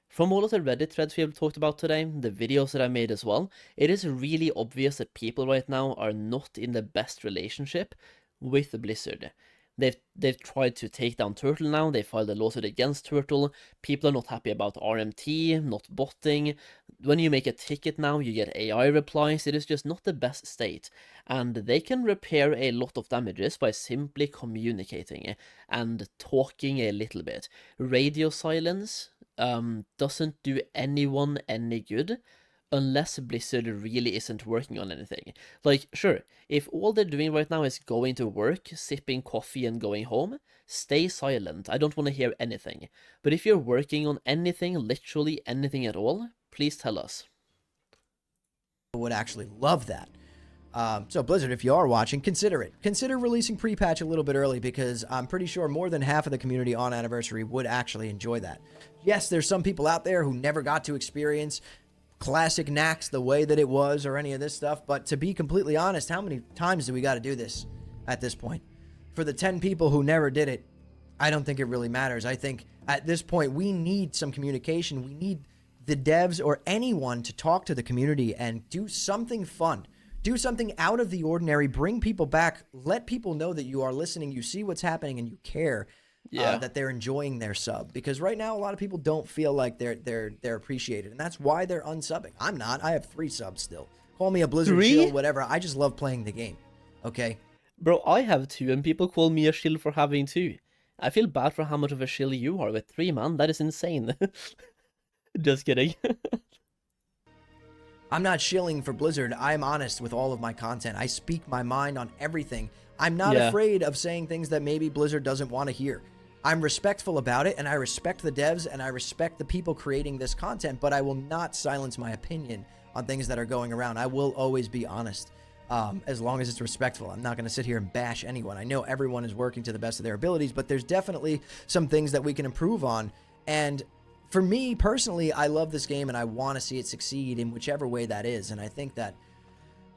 From all of the Reddit threads we have talked about today, the videos that I made as well, it is really obvious that people right now are not in the best relationship with Blizzard. They've tried to take down Turtle now. They filed a lawsuit against Turtle. People are not happy about RMT, not botting. When you make a ticket now, you get AI replies. It is just not the best state. And they can repair a lot of damages by simply communicating and talking a little bit. Radio silence doesn't do anyone any good. unless Blizzard really isn't working on anything. Like, sure, if all they're doing right now is going to work, sipping coffee and going home, stay silent. I don't want to hear anything. But if you're working on anything, literally anything at all, please tell us. Would actually love that. So Blizzard, if you are watching, consider it. Consider releasing pre-patch a little bit early, because I'm pretty sure more than half of the community on Anniversary would actually enjoy that. Yes, there's some people out there who never got to experience Classic Nax the way that it was or any of this stuff, but to be completely honest, how many times do we got to do this at this point? For the 10 people who never did it, I don't think it really matters. I think at this point we need some communication. We need the devs or anyone to talk to the community and do something fun. Do something out of the ordinary. Bring people back. Let people know that you are listening, you see what's happening, and you care. That they're enjoying their sub, because right now a lot of people don't feel like they're appreciated, and that's why they're unsubbing. I'm not. I have 3 subs still. Call me a Blizzard shill, whatever. I just love playing the game. Okay, bro, I have 2, and people call me a shill for having 2. I feel bad for how much of a shill you are with 3, man. That is insane. Just kidding. I'm not shilling for Blizzard. I'm honest with all of my content. I speak my mind on everything. I'm not afraid of saying things that maybe Blizzard doesn't want to hear. I'm respectful about it, and I respect the devs, and I respect the people creating this content, but I will not silence my opinion on things that are going around. I will always be honest, as long as it's respectful. I'm not going to sit here and bash anyone. I know everyone is working to the best of their abilities, but there's definitely some things that we can improve on. And for me, personally, I love this game, and I want to see it succeed in whichever way that is, and I think that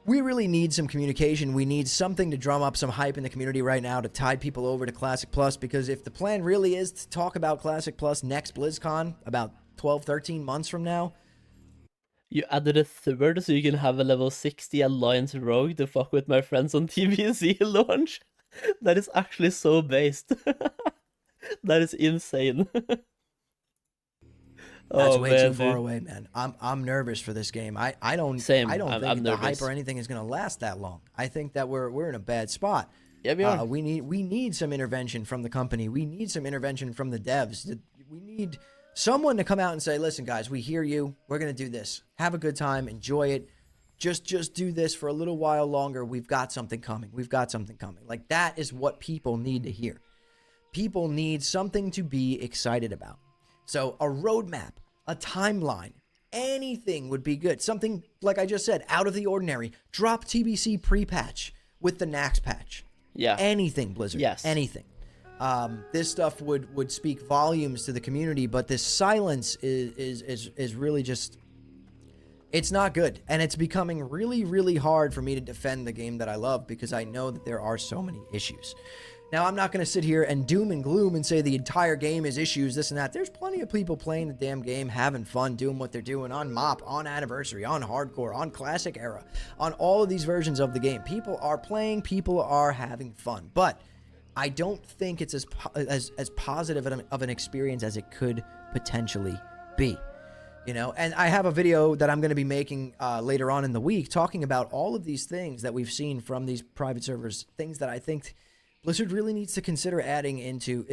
we really need some communication. We need something to drum up some hype in the community right now to tide people over to Classic Plus, because if the plan really is to talk about Classic Plus next BlizzCon, about 12, 13 months from now. You added a 3rd so you can have a level 60 Alliance Rogue to fuck with my friends on TBC launch. That is actually so based. That is insane. That's way too far away, man. I'm nervous for this game. I don't think the hype or anything is going to last that long. I think that we're in a bad spot. Yeah, we are. We need some intervention from the company. We need some intervention from the devs. We need someone to come out and say, "Listen, guys, we hear you. We're going to do this. Have a good time. Enjoy it. Just do this for a little while longer. We've got something coming. We've got something coming." Like, that is what people need to hear. People need something to be excited about. So a roadmap, a timeline, anything would be good. Something, like I just said, out of the ordinary. Drop TBC pre-patch with the Nax patch. Yeah. Anything, Blizzard. Yes. Anything. This stuff would speak volumes to the community, but this silence is really just, it's not good. And it's becoming really, really hard for me to defend the game that I love, because I know that there are so many issues. Now, I'm not going to sit here and doom and gloom and say the entire game is issues, this and that. There's plenty of people playing the damn game, having fun, doing what they're doing on MOP, on Anniversary, on Hardcore, on Classic Era, on all of these versions of the game. People are playing, people are having fun. But I don't think it's as positive of an experience as it could potentially be. You know, and I have a video that I'm going to be making later on in the week talking about all of these things that we've seen from these private servers, things that I think Blizzard really needs to consider adding into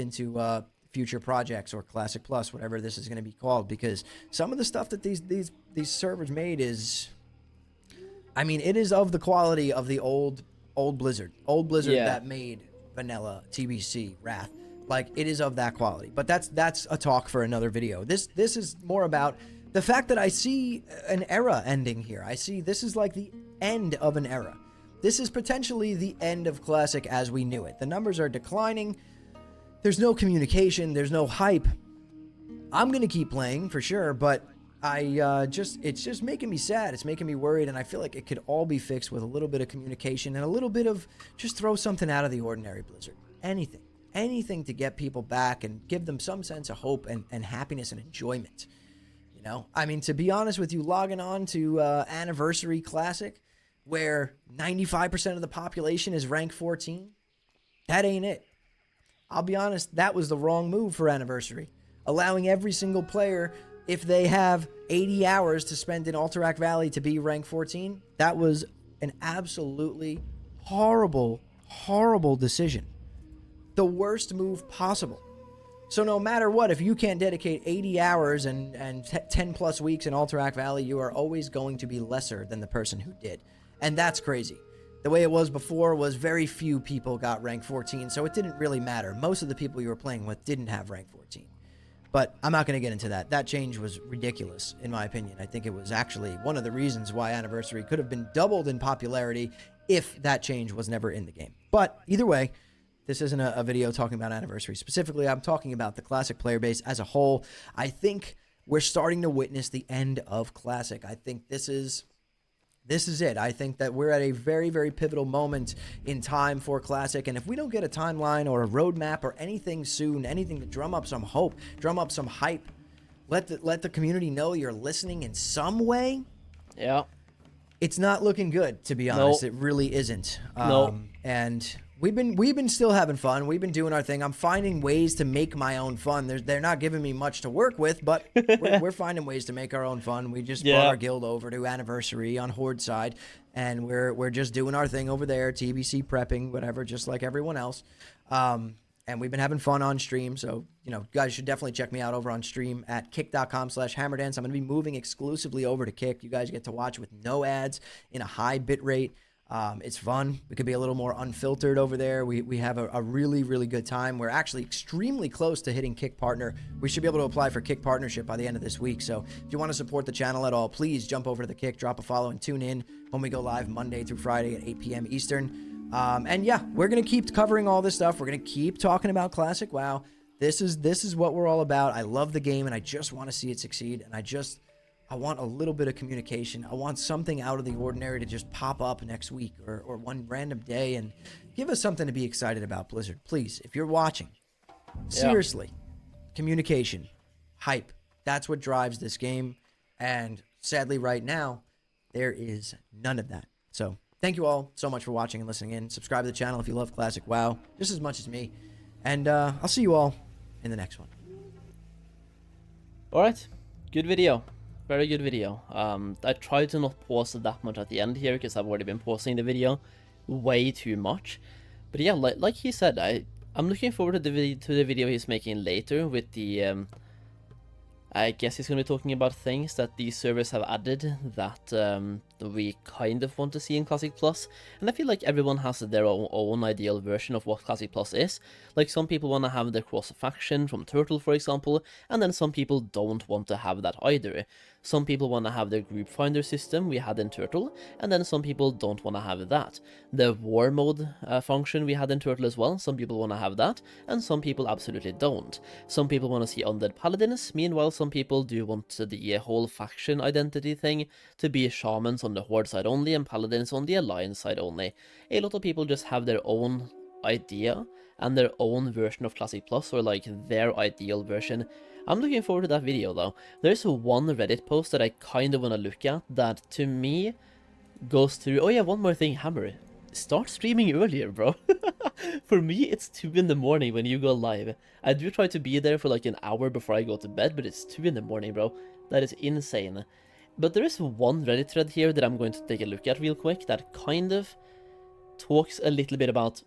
future projects or Classic Plus, whatever this is going to be called, because some of the stuff that these servers made is, I mean, it is of the quality of the old Blizzard, that made vanilla TBC Wrath. Like, it is of that quality. But that's a talk for another video. This is more about the fact that I see an era ending here. I see this is like the end of an era. This is potentially the end of Classic as we knew it. The numbers are declining. There's no communication. There's no hype. I'm going to keep playing for sure, but it's just making me sad. It's making me worried, and I feel like it could all be fixed with a little bit of communication and a little bit of just throw something out of the ordinary, Blizzard. Anything to get people back and give them some sense of hope and happiness and enjoyment. You know, I mean, to be honest with you, logging on to Anniversary Classic, where 95% of the population is rank 14, that ain't it. I'll be honest, that was the wrong move for Anniversary. Allowing every single player, if they have 80 hours to spend in Alterac Valley, to be rank 14, that was an absolutely horrible decision. The worst move possible. So no matter what, if you can't dedicate 80 hours and 10 plus weeks in Alterac Valley, you are always going to be lesser than the person who did. And that's crazy. The way it was before was very few people got rank 14, so it didn't really matter. Most of the people you were playing with didn't have rank 14. But I'm not going to get into that. That change was ridiculous, in my opinion. I think it was actually one of the reasons why Anniversary could have been doubled in popularity if that change was never in the game. But either way, this isn't a video talking about Anniversary specifically. I'm talking about the Classic player base as a whole. I think we're starting to witness the end of Classic. I think this is it. I think that we're at a very, very pivotal moment in time for Classic. And if we don't get a timeline or a roadmap or anything soon, anything to drum up some hope, drum up some hype, let the community know you're listening in some way. Yeah. It's not looking good, to be honest. Nope. It really isn't. Nope. And we've been still having fun. We've been doing our thing. I'm finding ways to make my own fun. They're not giving me much to work with, but we're finding ways to make our own fun. We just brought our guild over to Anniversary on Horde side, and we're just doing our thing over there, TBC prepping, whatever, just like everyone else. And we've been having fun on stream, so, you know, you guys should definitely check me out over on stream at kick.com/hammerdance. I'm going to be moving exclusively over to Kick. You guys get to watch with no ads in a high bit rate. It's fun. We could be a little more unfiltered over there. We have a really, really good time. We're actually extremely close to hitting Kick Partner. We should be able to apply for Kick Partnership by the end of this week. So if you want to support the channel at all, please jump over to the Kick, drop a follow, and tune in when we go live Monday through Friday at 8 p.m. Eastern. And yeah, we're going to keep covering all this stuff. We're going to keep talking about Classic WoW. This is what we're all about. I love the game, and I just want to see it succeed. And I want a little bit of communication. I want something out of the ordinary to just pop up next week or one random day and give us something to be excited about, Blizzard. Please, if you're watching, seriously, communication, hype. That's what drives this game. And sadly, right now, there is none of that. So thank you all so much for watching and listening in. Subscribe to the channel if you love Classic WoW just as much as me. And I'll see you all in the next one. All right. Good video. Very good video. I tried to not pause that much at the end here because I've already been pausing the video way too much. But yeah, like he said, I'm looking forward to the video he's making later with the I guess he's going to be talking about things that these servers have added that we kind of want to see in Classic Plus. And I feel like everyone has their own ideal version of what Classic Plus is. Like, some people want to have the cross-faction from Turtle, for example, and then some people don't want to have that either. Some people want to have the group finder system we had in Turtle, and then some people don't want to have that. The war mode function we had in Turtle as well, some people want to have that, and some people absolutely don't. Some people want to see undead paladins, meanwhile some people do want the whole faction identity thing to be shamans on the Horde side only and paladins on the Alliance side only. A lot of people just have their own idea and their own version of Classic Plus, or like their ideal version. I'm looking forward to that video though. There's one Reddit post that I kind of want to look at that to me goes through, oh yeah, one more thing, Hammer. Start streaming earlier, bro. For me, it's 2 in the morning when you go live. I do try to be there for like an hour before I go to bed, but it's 2 in the morning, bro. That is insane. But there is one Reddit thread here that I'm going to take a look at real quick that kind of talks a little bit about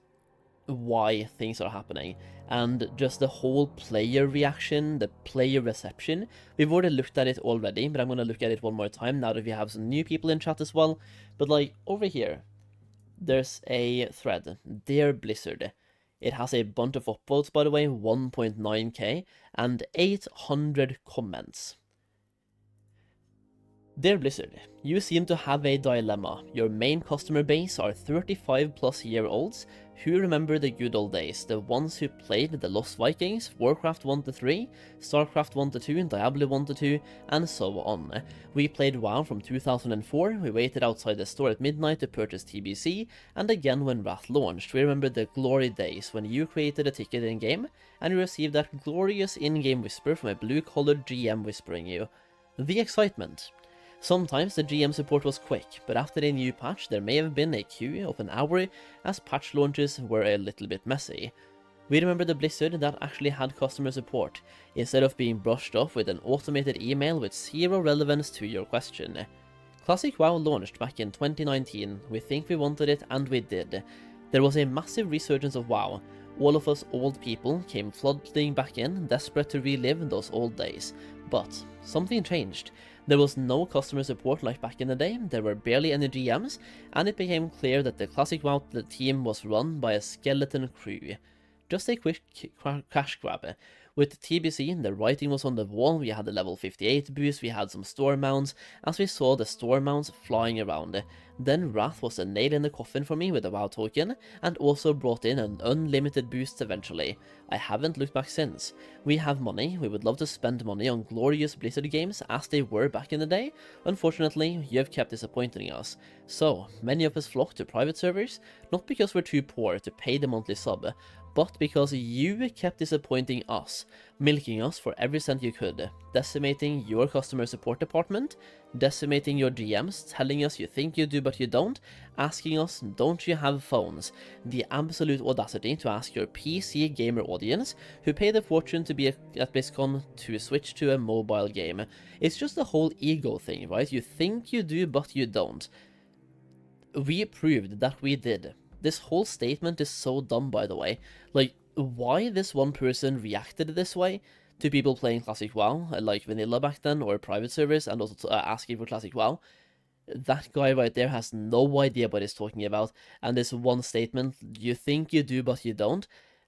why things are happening and just the whole player reaction, the player reception. We've already looked at it already, but I'm going to look at it one more time now that we have some new people in chat as well. But like over here, there's a thread, Dear Blizzard. It has a bunch of upvotes, by the way, 1.9k, and 800 comments. Dear Blizzard, you seem to have a dilemma. Your main customer base are 35-plus-year-olds who remember the good old days, the ones who played the Lost Vikings, Warcraft 1-3, Starcraft 1-2, Diablo 1-2, and so on. We played WoW from 2004, we waited outside the store at midnight to purchase TBC, and again when Wrath launched. We remember the glory days when you created a ticket in-game, and you received that glorious in-game whisper from a blue-collared GM whispering you. The excitement. Sometimes the GM support was quick, but after a new patch there may have been a queue of an hour as patch launches were a little bit messy. We remember the Blizzard that actually had customer support, instead of being brushed off with an automated email with zero relevance to your question. Classic WoW launched back in 2019, we think we wanted it and we did. There was a massive resurgence of WoW. All of us old people came flooding back in, desperate to relive those old days. But something changed. There was no customer support like back in the day, there were barely any GMs, and it became clear that the Classic WoW team was run by a skeleton crew. Just a quick cash grab. With TBC, the writing was on the wall, we had the level 58 boost, we had some store mounts, as we saw the store mounts flying around. Then Wrath was a nail in the coffin for me with a WoW token, and also brought in an unlimited boost eventually. I haven't looked back since. We have money, we would love to spend money on glorious Blizzard games as they were back in the day. Unfortunately, you have kept disappointing us. So, many of us flock to private servers, not because we're too poor to pay the monthly sub, but because you kept disappointing us, milking us for every cent you could, decimating your customer support department, decimating your GMs, telling us you think you do but you don't, asking us don't you have phones, the absolute audacity to ask your PC gamer audience, who paid a fortune to be at BlizzCon, to switch to a mobile game. It's just a whole ego thing, right? You think you do but you don't. We proved that we did. This whole statement is so dumb, by the way. Like, why this one person reacted this way to people playing Classic WoW, like vanilla back then, or private servers, and also asking for Classic WoW. That guy right there has no idea what he's talking about, and this one statement, you think you do but you don't,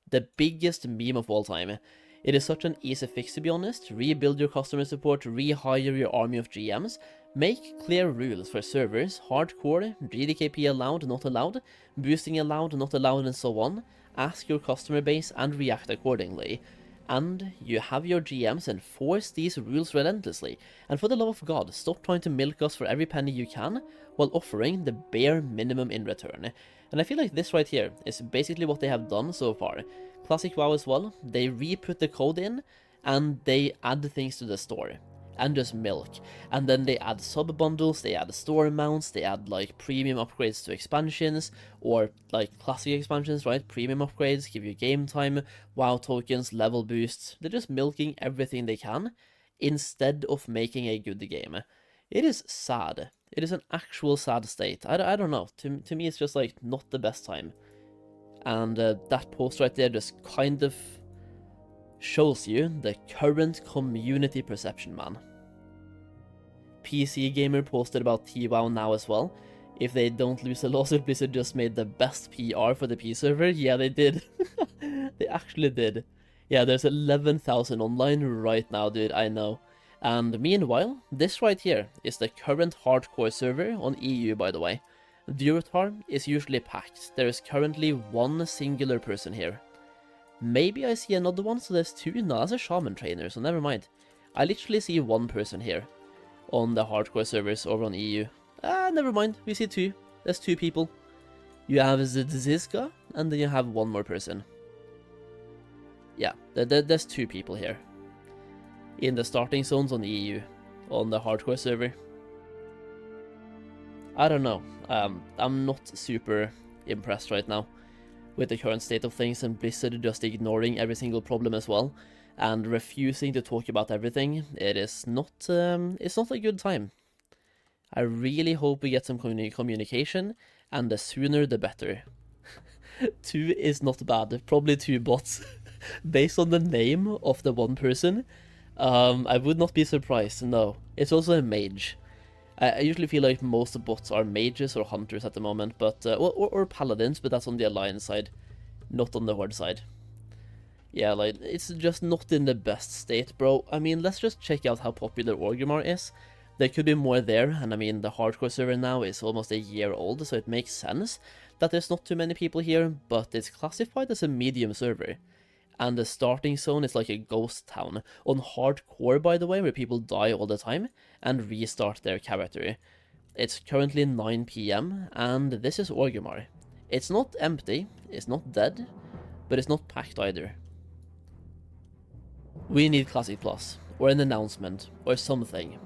the biggest meme of all time. It is such an easy fix, to be honest. Rebuild your customer support, rehire your army of GMs, make clear rules for servers, hardcore, GDKP allowed, not allowed, boosting allowed, not allowed, and so on. Ask your customer base and react accordingly. And you have your GMs enforce these rules relentlessly. And for the love of God, stop trying to milk us for every penny you can, while offering the bare minimum in return. And I feel like this right here is basically what they have done so far. Classic WoW as well, they re-put the code in, and they add things to the store. And just milk. And then they add sub-bundles, they add store mounts, they add like premium upgrades to expansions, or like classic expansions, right? Premium upgrades, give you game time, WoW tokens, level boosts. They're just milking everything they can, instead of making a good game. It is sad. It is an actual sad state. I don't know. To me, it's just like not the best time. And that post right there just kind of shows you the current community perception, man. PC Gamer posted about TWoW now as well. If they don't lose a lawsuit, Blizzard just made the best PR for the P server. Yeah, they did. They actually did. Yeah, there's 11,000 online right now, dude, I know. And meanwhile, this right here is the current hardcore server on EU, by the way. Durotar is usually packed. There is currently one singular person here. Maybe I see another one, so there's two? No, that's a shaman trainer, so never mind. I literally see one person here on the hardcore servers over on EU. Never mind, we see two. There's two people. You have Zizka, and then you have one more person. Yeah, there's two people here. In the starting zones on EU, on the hardcore server. I don't know, I'm not super impressed right now with the current state of things, and Blizzard just ignoring every single problem as well, and refusing to talk about everything. It's not a good time. I really hope we get some communication, and the sooner the better. 2 is not bad, probably 2 bots. Based on the name of the one person, I would not be surprised, no. It's also a mage. I usually feel like most bots are mages or hunters at the moment, but or paladins, but that's on the alliance side, not on the horde side. Yeah, like, it's just not in the best state, bro. I mean, let's just check out how popular Orgrimmar is. There could be more there, and I mean, the hardcore server now is almost a year old, so it makes sense that there's not too many people here, but it's classified as a medium server. And the starting zone is like a ghost town. On hardcore, by the way, where people die all the time and restart their character. It's currently 9 PM, and this is Orgrimmar. It's not empty, it's not dead, but it's not packed either. We need Classic Plus, or an announcement, or something.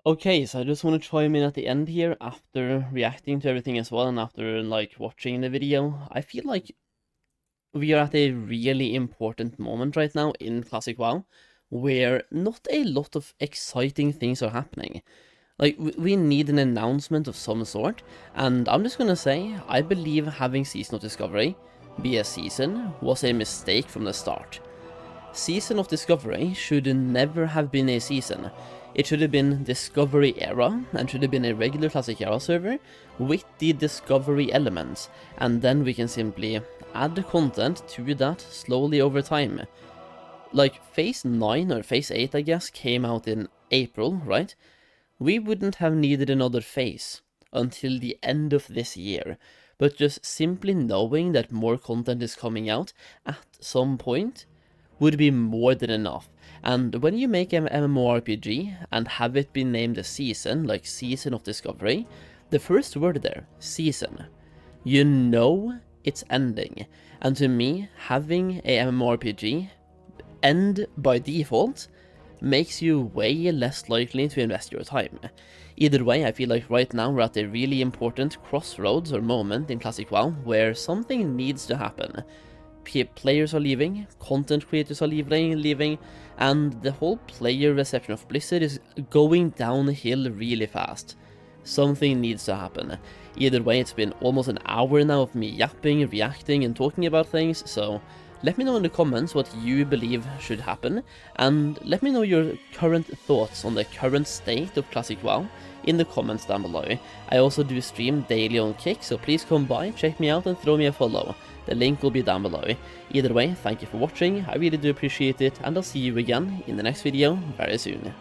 Okay, so I just want to chime in at the end here after reacting to everything as well, and after like watching the video. I feel like we are at a really important moment right now in Classic WoW, where not a lot of exciting things are happening. Like, we need an announcement of some sort, and I'm just gonna say, I believe having Season of Discovery be a season was a mistake from the start. Season of Discovery should never have been a season. It should have been Discovery Era, and should have been a regular Classic Era server with the Discovery elements, and then we can simply add the content to that slowly over time. Like, Phase 9 or Phase 8, I guess, came out in April, right? We wouldn't have needed another phase until the end of this year, but just simply knowing that more content is coming out at some point would be more than enough. And when you make an MMORPG and have it be named a season, like Season of Discovery, the first word there, season, you know it's ending. And to me, having a MMORPG end by default makes you way less likely to invest your time. Either way, I feel like right now we're at a really important crossroads or moment in Classic WoW where something needs to happen. Players are leaving, content creators are leaving, and the whole player reception of Blizzard is going downhill really fast. Something needs to happen. Either way, it's been almost an hour now of me yapping, reacting, and talking about things, so let me know in the comments what you believe should happen, and let me know your current thoughts on the current state of Classic WoW in the comments down below. I also do stream daily on Kick, so please come by, check me out, and throw me a follow. The link will be down below. Either way, thank you for watching, I really do appreciate it, and I'll see you again in the next video very soon.